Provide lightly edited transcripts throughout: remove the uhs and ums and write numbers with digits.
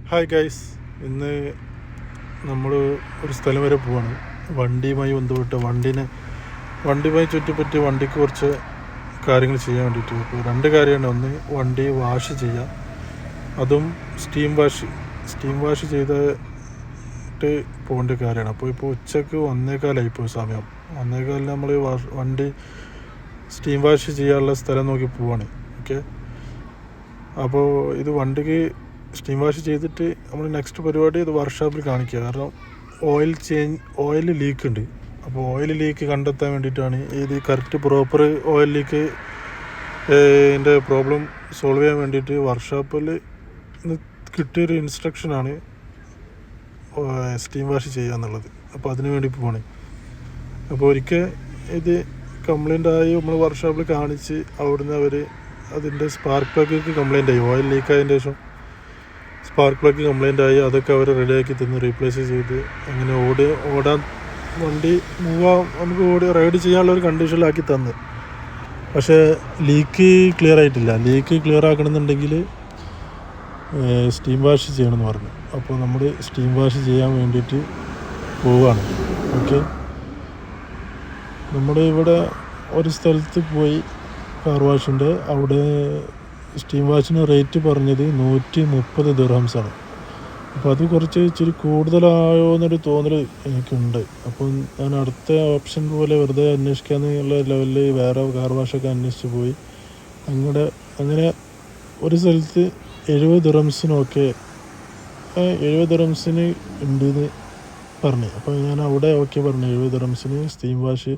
Hi guys, ഇന്ന് നമ്മൾ ഒരു സ്ഥലം വരെ പോവാണ്. വണ്ടിയുമായി ബന്ധപ്പെട്ട് വണ്ടിയുമായി ചുറ്റിപ്പറ്റി വണ്ടിക്ക് കുറച്ച് കാര്യങ്ങൾ ചെയ്യാൻ വേണ്ടിയിട്ട്. ഇപ്പോൾ രണ്ട് കാര്യമാണ്. ഒന്ന്, വണ്ടി വാഷ് ചെയ്യുക, അതും സ്റ്റീം വാഷ് ചെയ്തിട്ട് പോകേണ്ട കാര്യമാണ്. ഇപ്പോൾ ഉച്ചക്ക് 1:15 സമയം. 1:15 നമ്മൾ വണ്ടി സ്റ്റീം വാഷ് ചെയ്യാനുള്ള സ്ഥലം നോക്കി പോവാണ്. ഓക്കെ, അപ്പോൾ ഇത് വണ്ടിക്ക് സ്റ്റീം വാഷ് ചെയ്തിട്ട് നമ്മൾ നെക്സ്റ്റ് പരിപാടി ഇത് വർക്ക്ഷോപ്പിൽ കാണിക്കുക. കാരണം ഓയിൽ ലീക്ക് ഉണ്ട്. അപ്പോൾ ഓയിൽ ലീക്ക് കണ്ടെത്താൻ വേണ്ടിയിട്ടാണ് ഇത് കറക്റ്റ് പ്രോപ്പർ ഓയിൽ ലീക്ക് ഇതിൻ്റെ പ്രോബ്ലം സോൾവ് ചെയ്യാൻ വേണ്ടിയിട്ട് വർക്ക്ഷോപ്പിൽ കിട്ടിയൊരു ഇൻസ്ട്രക്ഷനാണ് സ്റ്റീം വാഷ് ചെയ്യുക എന്നുള്ളത്. അപ്പോൾ അതിനു വേണ്ടി പോവാണ്. അപ്പോൾ ഒരിക്കൽ ഇത് കംപ്ലൈൻ്റ് ആയി നമ്മൾ വർക്ക്ഷോപ്പിൽ കാണിച്ച് അവിടുന്ന് അവർ അതിൻ്റെ സ്പാർക്ക് പ്ലഗ് കംപ്ലൈൻ്റ് ആയി. ഓയിൽ ലീക്ക് ആയതിന് ശേഷം സ്പാർക്ക് പ്ലഗ് കംപ്ലൈൻ്റ് ആയി. അതൊക്കെ അവർ റെഡിയാക്കി തന്നു, റീപ്ലേസ് ചെയ്ത് അങ്ങനെ ഓടാൻ വണ്ടി നമുക്ക് റൈഡ് ചെയ്യാനുള്ള ഒരു കണ്ടീഷനിലാക്കി തന്നു. പക്ഷേ ലീക്ക് ക്ലിയർ ആയിട്ടില്ല. ലീക്ക് ക്ലിയർ ആക്കണമെന്നുണ്ടെങ്കിൽ സ്റ്റീം വാഷ് ചെയ്യണമെന്ന് പറഞ്ഞു. അപ്പോൾ നമ്മൾ സ്റ്റീം വാഷ് ചെയ്യാൻ വേണ്ടിയിട്ട് പോവുകയാണ്. ഓക്കെ, നമ്മുടെ ഇവിടെ ഒരു സ്ഥലത്ത് പോയി കാർ വാഷിൻ്റെ അവിടെ സ്റ്റീം വാഷിന് റേറ്റ് പറഞ്ഞത് 130 ദിർഹംസാണ്. അപ്പോൾ അത് കുറച്ച് ഇച്ചിരി കൂടുതലായോ എന്നൊരു തോന്നൽ എനിക്കുണ്ട്. അപ്പം ഞാൻ അടുത്ത ഓപ്ഷൻ പോലെ വെറുതെ അന്വേഷിക്കാമെന്നുള്ള ലെവലിൽ വേറെ കാർ വാഷൊക്കെ അന്വേഷിച്ച് പോയി. അങ്ങനെ ഒരു സ്ഥലത്ത് 70 ദിർഹംസിനൊക്കെ 70 ദിർഹംസിന് ഉണ്ടെന്ന് പറഞ്ഞു. അപ്പോൾ ഞാൻ അവിടെ ഓക്കെ പറഞ്ഞു. 70 ദിർഹംസിന് സ്റ്റീം വാഷ്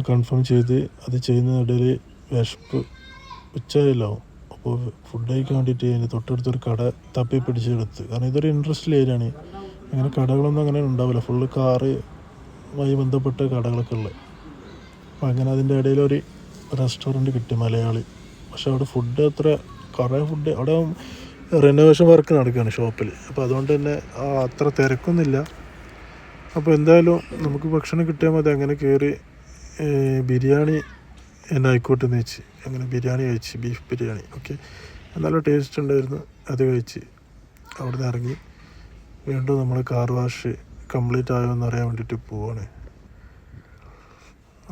കൺഫേം ചെയ്ത് അത് ചെയ്യുന്നതിനിടയിൽ വിശപ്പ് ഉച്ചയിലാവും. അപ്പോൾ ഫുഡ് കഴിക്കാൻ വേണ്ടിയിട്ട് അതിന് തൊട്ടടുത്തൊരു കട തപ്പി പിടിച്ചെടുത്ത്. കാരണം ഇതൊരു ഇൻഡസ്ട്രിയൽ ഏരിയയാണ്. അങ്ങനെ കടകളൊന്നും അങ്ങനെ ഉണ്ടാവില്ല. ഫുള്ള് കാറുമായി ബന്ധപ്പെട്ട കടകളൊക്കെ ഉള്ളത്. അപ്പോൾ അങ്ങനെ അതിൻ്റെ ഇടയിൽ ഒരു റെസ്റ്റോറൻറ്റ് കിട്ടി, മലയാളി. പക്ഷെ അവിടെ ഫുഡ് കുറേ ഫുഡ് അവിടെ റിനോവേഷൻ വർക്ക് നടക്കുകയാണ് ഷോപ്പിൽ. അപ്പോൾ അതുകൊണ്ട് തന്നെ അത്ര തിരക്കൊന്നുമില്ല. അപ്പോൾ എന്തായാലും നമുക്ക് ഭക്ഷണം കിട്ടിയാൽ മതി. അങ്ങനെ കയറി ബിരിയാണി ആയിക്കോട്ടെ എന്ന് വെച്ച് അങ്ങനെ ബിരിയാണി കഴിച്ച്, ബീഫ് ബിരിയാണി. ഓക്കെ, നല്ല ടേസ്റ്റ് ഉണ്ടായിരുന്നു. അത് കഴിച്ച് അവിടെ നിന്ന് ഇറങ്ങി വീണ്ടും നമ്മൾ കാർ വാഷ് കംപ്ലീറ്റ് ആയോ എന്ന് അറിയാൻ വേണ്ടിയിട്ട് പോവാണ്.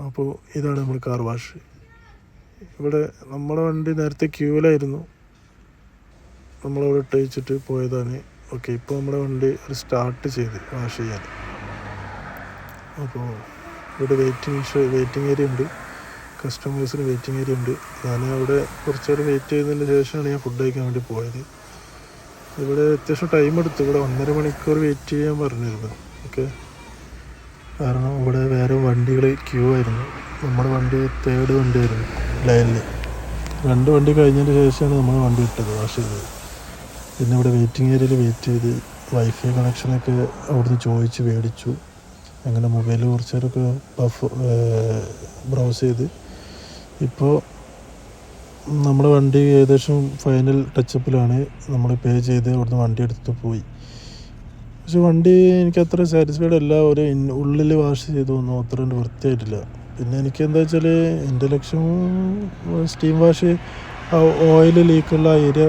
അപ്പോൾ ഇതാണ് നമ്മൾ കാർ വാഷ്. ഇവിടെ നമ്മുടെ വണ്ടി നേരത്തെ ക്യൂവിലായിരുന്നു, നമ്മളവിടെ ഇട്ടയച്ചിട്ട് പോയതാണ്. ഓക്കെ, ഇപ്പോൾ നമ്മുടെ വണ്ടി ഒരു സ്റ്റാർട്ട് ചെയ്ത് വാഷ് ചെയ്യാൻ. അപ്പോൾ ഇവിടെ വെയിറ്റിംഗ് ഏരിയ ഉണ്ട്, കസ്റ്റമേഴ്സിന് വെയിറ്റിംഗ് ഏരിയ ഉണ്ട്. ഞാൻ അവിടെ കുറച്ച് നേരം വെയിറ്റ് ചെയ്തതിന് ശേഷമാണ് ഞാൻ ഫുഡ് കഴിക്കാൻ വേണ്ടി പോയത്. ഇവിടെ അത്യാവശ്യം ടൈം എടുത്തു. ഇവിടെ 1.5 മണിക്കൂർ വെയിറ്റ് ചെയ്യാൻ പറഞ്ഞിരുന്നു. ഓക്കെ, കാരണം ഇവിടെ വേറെ വണ്ടികൾ ക്യൂ ആയിരുന്നു. നമ്മുടെ വണ്ടി 3rd വണ്ടിയായിരുന്നു ലൈനിൽ. 2 വണ്ടി കഴിഞ്ഞതിന് ശേഷമാണ് നമ്മൾ വണ്ടി ഇട്ടത്, വാഷ് ചെയ്തത്. പിന്നെ ഇവിടെ വെയിറ്റിംഗ് ഏരിയയിൽ വെയിറ്റ് ചെയ്ത് വൈഫൈ കണക്ഷനൊക്കെ അവിടുന്ന് ചോദിച്ച് മേടിച്ചു. അങ്ങനെ മൊബൈലിൽ കുറച്ച് നേരമൊക്കെ ബ്രൗസ് ചെയ്ത് ഇപ്പോൾ നമ്മുടെ വണ്ടി ഏകദേശം ഫൈനൽ ടച്ചപ്പിലാണ്. നമ്മൾ പേ ചെയ്ത് അവിടുന്ന് വണ്ടി എടുത്തിട്ട് പോയി. പക്ഷെ വണ്ടി എനിക്ക് അത്ര സാറ്റിസ്ഫൈഡ് അല്ല. ഒരു ഉള്ളിൽ വാഷ് ചെയ്തൊന്നും അത്ര വൃത്തിയായിട്ടില്ല. പിന്നെ എനിക്ക് എന്താ വെച്ചാൽ എൻ്റെ ലക്ഷ്യം സ്റ്റീം വാഷ് ഓയിൽ ലീക്കുള്ള ഏരിയ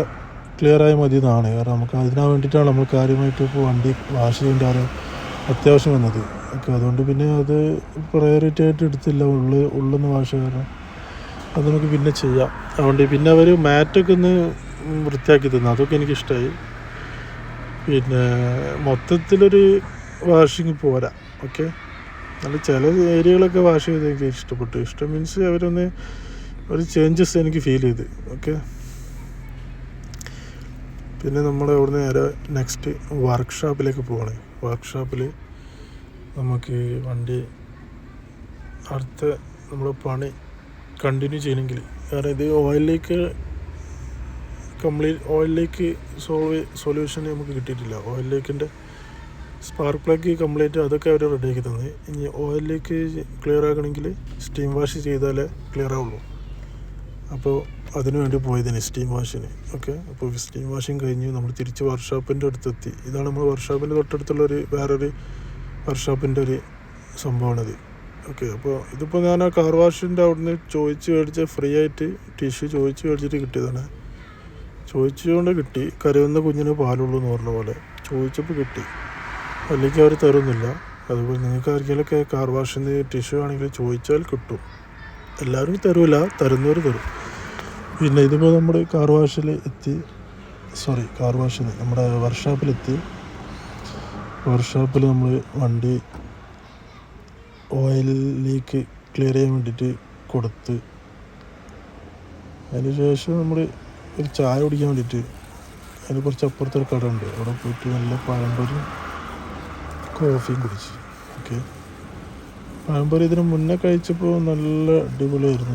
ക്ലിയർ ആയി മതി എന്നാണ്. കാരണം നമുക്ക് അതിനാ വേണ്ടിയിട്ടാണ് നമ്മൾ കാര്യമായിട്ട് ഇപ്പോൾ വണ്ടി വാഷ് ചെയ്യേണ്ട അത്യാവശ്യം വന്നത്. ഓക്കെ, അതുകൊണ്ട് പിന്നെ അത് പ്രയോറിറ്റി ആയിട്ട് എടുത്തില്ല. ഉള്ളൊന്ന് വാഷ് കാരണം അത് നമുക്ക് പിന്നെ ചെയ്യാം. അതുകൊണ്ട് പിന്നെ അവർ മാറ്റൊക്കെ ഒന്ന് വൃത്തിയാക്കി തന്നു, അതൊക്കെ എനിക്കിഷ്ടമായി. പിന്നെ മൊത്തത്തിലൊരു വാഷിങ് പോരാ. ഓക്കെ, നല്ല ചില ഏരിയകളൊക്കെ വാഷ് ചെയ്ത് എനിക്ക് ഇഷ്ടപ്പെട്ടു. ഇഷ്ടം മീൻസ് അവരൊന്ന് ഒരു ചേഞ്ചസ് എനിക്ക് ഫീൽ ചെയ്ത്. ഓക്കെ, പിന്നെ നമ്മൾ അവിടുന്ന് നേരെ നെക്സ്റ്റ് വർക്ക്ഷോപ്പിലേക്ക് പോവാണ്. വർക്ക്ഷോപ്പിൽ നമുക്ക് വണ്ടി അടുത്ത നമ്മൾ പണി കണ്ടിന്യൂ ചെയ്യണമെങ്കിൽ, കാരണം ഇത് ഓയിൽ ലീക്ക് സൊല്യൂഷൻ നമുക്ക് കിട്ടിയിട്ടില്ല. ഓയിൽ ലീക്കിൻ്റെ സ്പാർക്ക് പ്ലഗ് കംപ്ലീറ്റ് അതൊക്കെ അവർ റെഡിയാക്കി തന്നെ. ഇനി ഓയിൽ ലീക്ക് ക്ലിയർ ആക്കണമെങ്കിൽ സ്റ്റീം വാഷ് ചെയ്താലേ ക്ലിയർ ആവുള്ളൂ. അപ്പോൾ അതിനു വേണ്ടി പോയതിന് സ്റ്റീം വാഷിന്. ഓക്കെ, അപ്പോൾ സ്റ്റീം വാഷിങ് കഴിഞ്ഞ് നമ്മൾ തിരിച്ച് വർക്ക്ഷോപ്പിൻ്റെ അടുത്തെത്തി. ഇതാണ് നമ്മൾ വർക്ക്ഷോപ്പിൻ്റെ തൊട്ടടുത്തുള്ളൊരു വേറൊരു വർക്ക്ഷോപ്പിൻ്റെ ഒരു സംഭവമാണിത്. ഓക്കെ, അപ്പോൾ ഇതിപ്പോൾ ഞാൻ ആ കാർ വാഷിൻ്റെ അവിടുന്ന് ചോദിച്ച് മേടിച്ച് ഫ്രീ ആയിട്ട് ടിഷ്യൂ ചോദിച്ച് മേടിച്ചിട്ട് കിട്ടിയതാണ്. ചോദിച്ചുകൊണ്ട് കിട്ടി. കരയുന്ന കുഞ്ഞിന് പാലുള്ളൂ എന്ന് പറഞ്ഞ പോലെ ചോദിച്ചപ്പോൾ കിട്ടി, അല്ലെങ്കിൽ അവർ തരുന്നില്ല. അതുപോലെ നിങ്ങൾക്ക് ആർക്കെങ്കിലുമൊക്കെ കാർ വാഷിന് ടിഷ്യൂ ആണെങ്കിൽ ചോദിച്ചാൽ കിട്ടും. എല്ലാവരും തരൂല, തരുന്നവർ തരും. പിന്നെ ഇതിപ്പോൾ നമ്മുടെ കാർ വാഷിന് നമ്മുടെ വർക്ക്ഷോപ്പിലെത്തി. വർക്ക്ഷോപ്പിൽ നമ്മൾ വണ്ടി ഓയിൽ ലീക്ക് ക്ലിയർ ചെയ്യാൻ വേണ്ടിയിട്ട് കൊടുത്ത്, അതിന് ശേഷം നമ്മൾ ഒരു ചായ കുടിക്കാൻ വേണ്ടിയിട്ട് അതിന് കുറച്ച് അപ്പുറത്തൊരു കട ഉണ്ട്, അവിടെ പോയിട്ട് നല്ല പഴംപൊരി കോഫിയും കുടിച്ച്. ഓക്കെ, പഴംപൊരി ഇതിന് മുന്നേ കഴിച്ചപ്പോൾ നല്ല അടിപൊളിയായിരുന്നു.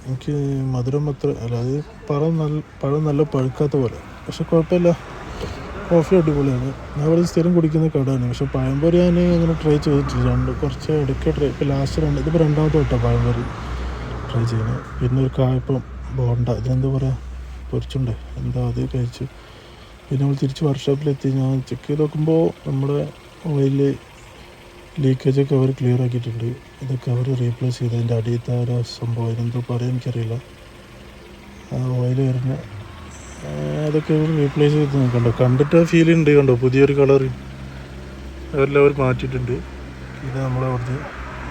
എനിക്ക് മധുരം അത് പഴം നല്ല പഴുക്കാത്ത പോലെ, പക്ഷെ കുഴപ്പമില്ല. കോഫി അടിപൊളിയാണ്. ഞാൻ ഇവിടെ സ്ഥിരം കുടിക്കുന്ന കടയാണ്. പക്ഷെ പഴംപൊരി ഞാൻ അങ്ങനെ ട്രൈ ചെയ്തിട്ടില്ല. കുറച്ച് ഇടയ്ക്ക് ഇപ്പോൾ ലാസ്റ്റ് ഇതിപ്പോൾ രണ്ടാമത്തെ തൊട്ടാണ് പഴംപൊരി ട്രൈ ചെയ്യുന്നത്. പിന്നെ ഒരു കായപ്പം ബോണ്ട, ഇതിനെന്താ പറയുക, പൊരിച്ചുണ്ട്, അത് കഴിച്ചു. പിന്നെ നമ്മൾ തിരിച്ച് വർക്ക്ഷോപ്പിലെത്തി. ഞാൻ ചെക്ക് ചെയ്ത് നോക്കുമ്പോൾ നമ്മുടെ ഓയിൽ ലീക്കേജൊക്കെ അവർ ക്ലിയർ ആക്കിയിട്ടുണ്ട്. ഇതൊക്കെ അവർ റീപ്ലേസ് ചെയ്ത് അതിൻ്റെ അടിയത്തെ ഒരു സംഭവം, അതിനെന്തോ പറയാൻ എനിക്കറിയില്ല. ആ ഓയിൽ വരുന്ന അതൊക്കെ ഇവർ റീപ്ലേസ് ചെയ്ത് നോക്കണ്ടോ, കണ്ടിട്ട് ആ ഫീൽ ഉണ്ട്. കണ്ടോ, പുതിയൊരു കളർ അതെല്ലാം അവർ മാറ്റിയിട്ടുണ്ട്. ഇത് നമ്മളവിടുന്ന്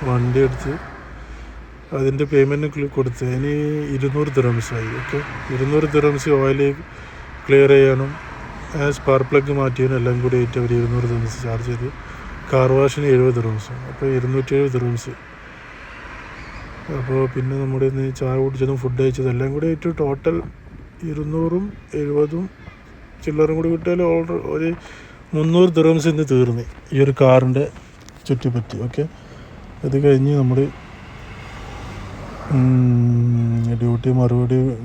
വണ്ടി എടുത്ത് അതിൻ്റെ പേയ്മെൻറ്റ് കൊടുത്ത് അതിന് 200 ദിർഹംസായി. ഓക്കെ, 200 ദിർഹംസ് ഓയിൽ ക്ലിയർ ചെയ്യാനും സ്പാർക്ക് പ്ലഗ് മാറ്റിയതിനും എല്ലാം കൂടി ആയിട്ട് അവർ 200 ദിർഹംസ് ചാർജ് ചെയ്ത്. കാർ വാഷിന് 70 ദിർഹംസ്, അപ്പോൾ 270 ദിർഹംസ്. അപ്പോൾ പിന്നെ നമ്മുടെ ഇന്ന് ചായ കുടിച്ചതും ഫുഡ് കഴിച്ചതും എല്ലാം കൂടി ആയിട്ട് ടോട്ടൽ 200ഉം 70ഉം ചില്ലറും കൂടി കിട്ടിയാൽ ഒരു 300 ദിർഹംസ് ഇന്ന് തീർന്നു ഈ ഒരു കാറിൻ്റെ ചുറ്റിപ്പറ്റി. ഓക്കെ, അത് കഴിഞ്ഞ് നമ്മൾ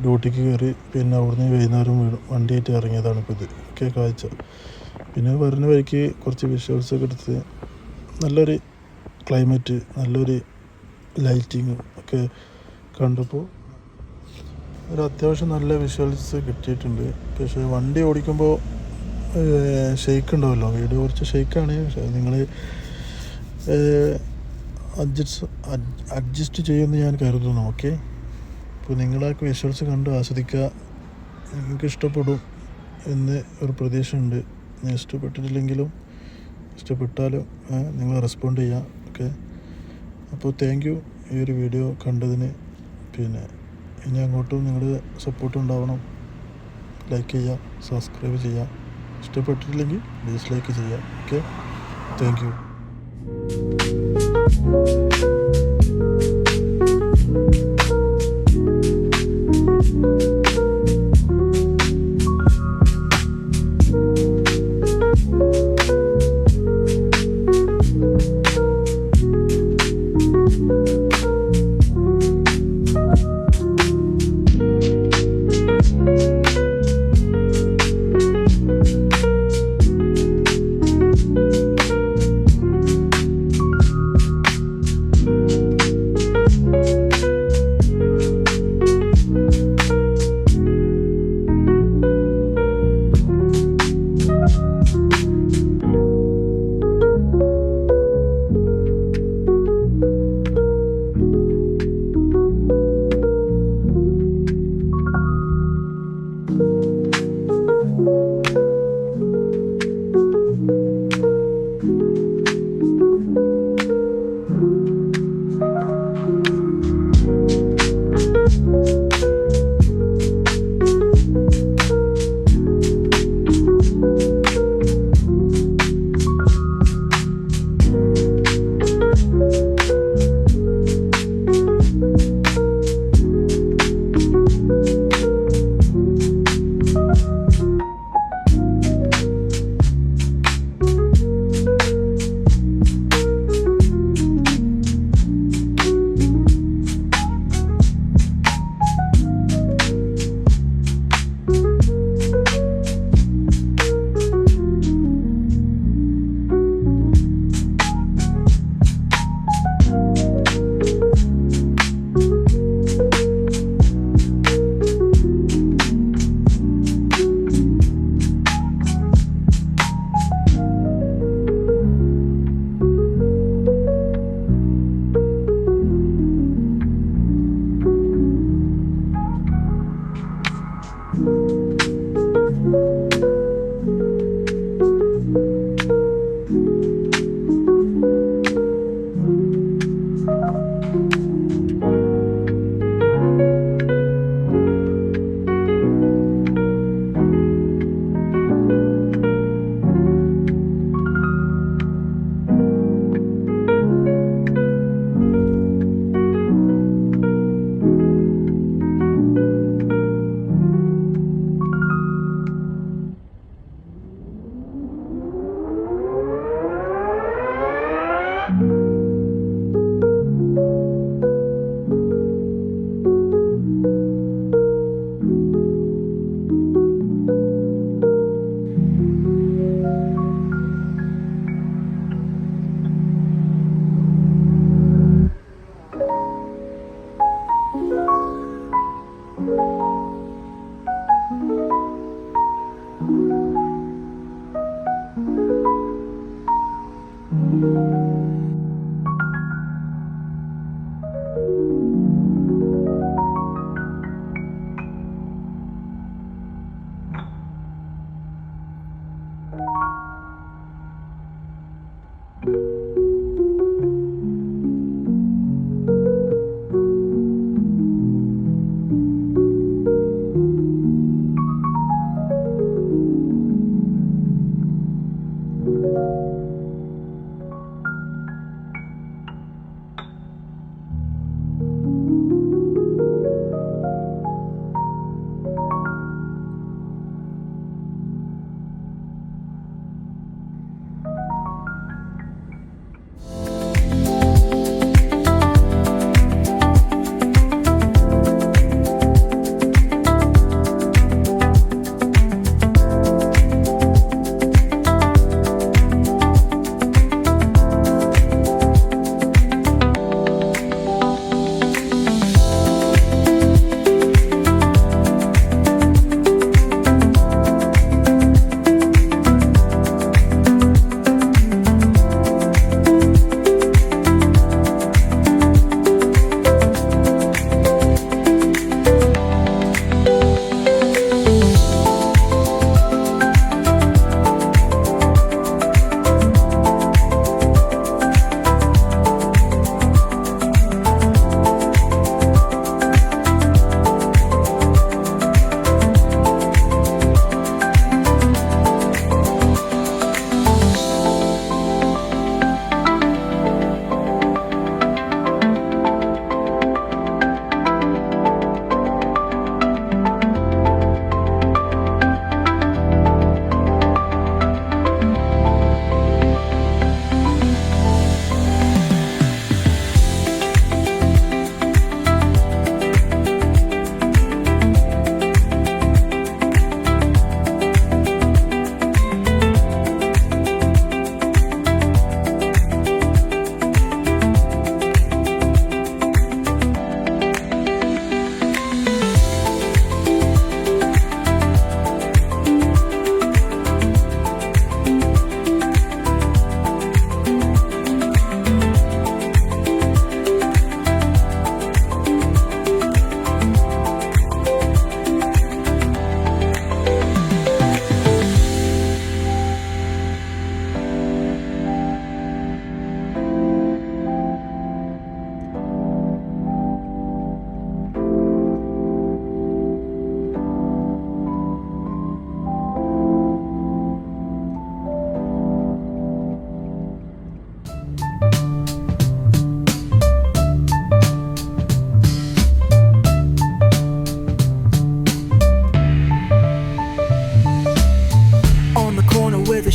ഡ്യൂട്ടിക്ക് കയറി. പിന്നെ അവിടുന്ന് വൈകുന്നേരം വണ്ടിയായിട്ട് ഇറങ്ങിയതാണ് ഇപ്പോൾ ഇത്. ഓക്കെ, കാഴ്ച. പിന്നെ വരുന്ന വഴിക്ക് കുറച്ച് വിഷ്വൽസൊക്കെ എടുത്ത് നല്ലൊരു ക്ലൈമറ്റ്, നല്ലൊരു ലൈറ്റിങ് ഒക്കെ കണ്ടപ്പോൾ ഒരു അത്യാവശ്യം നല്ല വിഷ്വൽസ് കിട്ടിയിട്ടുണ്ട്. പക്ഷേ വണ്ടി ഓടിക്കുമ്പോൾ ഷെയ്ക്ക് ഉണ്ടാവുമല്ലോ, വീഡിയോ കുറച്ച് ഷെയ്ക്കാണ്. പക്ഷേ നിങ്ങൾ അഡ്ജസ്റ്റ് ചെയ്യുമെന്ന് ഞാൻ കരുതുന്നു. ഓക്കെ, അപ്പോൾ നിങ്ങളൊക്കെ വിഷ്വൽസ് കണ്ട് ആസ്വദിക്കുക. നിങ്ങൾക്ക് ഇഷ്ടപ്പെടും എന്ന് ഒരു പ്രതീക്ഷയുണ്ട്. ഇഷ്ടപ്പെട്ടിട്ടില്ലെങ്കിലും ഇഷ്ടപ്പെട്ടാലും നിങ്ങൾ റെസ്പോണ്ട് ചെയ്യാം. ഓക്കെ, അപ്പോൾ താങ്ക് യു ഈ ഒരു വീഡിയോ കണ്ടതിന്. പിന്നെ ഇനി അങ്ങോട്ടും നിങ്ങളുടെ സപ്പോർട്ട് ഉണ്ടാവണം. ലൈക്ക് ചെയ്യുക, സബ്സ്ക്രൈബ് ചെയ്യുക. ഇഷ്ടപ്പെട്ടിട്ടില്ലെങ്കിൽ ഡിസ്ലൈക്ക് ചെയ്യുക. Okay, thank you.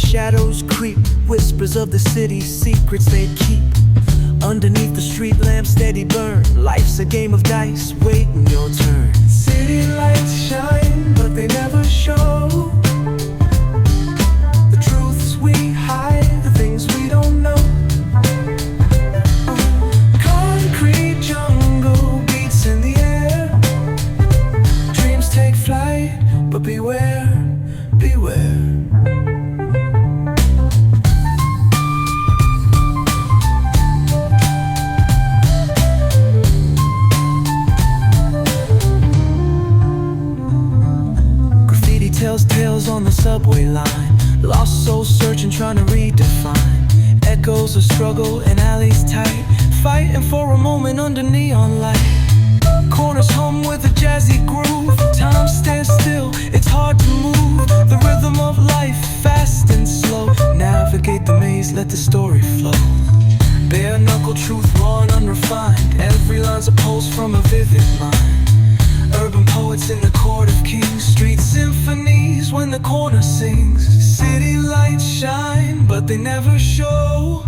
shadows creep, whispers of the city's secrets they keep. Underneath the street lamp steady burn, life's a game of dice, waiting your turn. City lights shine, but they never show the truths we hide, the things we don't know. Concrete jungle beats in the air, dreams take flight, but beware, beware. Tells tales on the subway line, lost souls searching, trying to redefine. Echoes of struggle in alleys tight, fighting for a moment under neon light. Corners hum with a jazzy groove, time stands still, it's hard to move. The rhythm of life, fast and slow. Navigate the maze, let the story flow. Bare knuckle truth, raw and unrefined. Every line's a pulse from a vivid mind. Urban poets in the court of kings, street symphonies when the corner sings. City lights shine, but they never show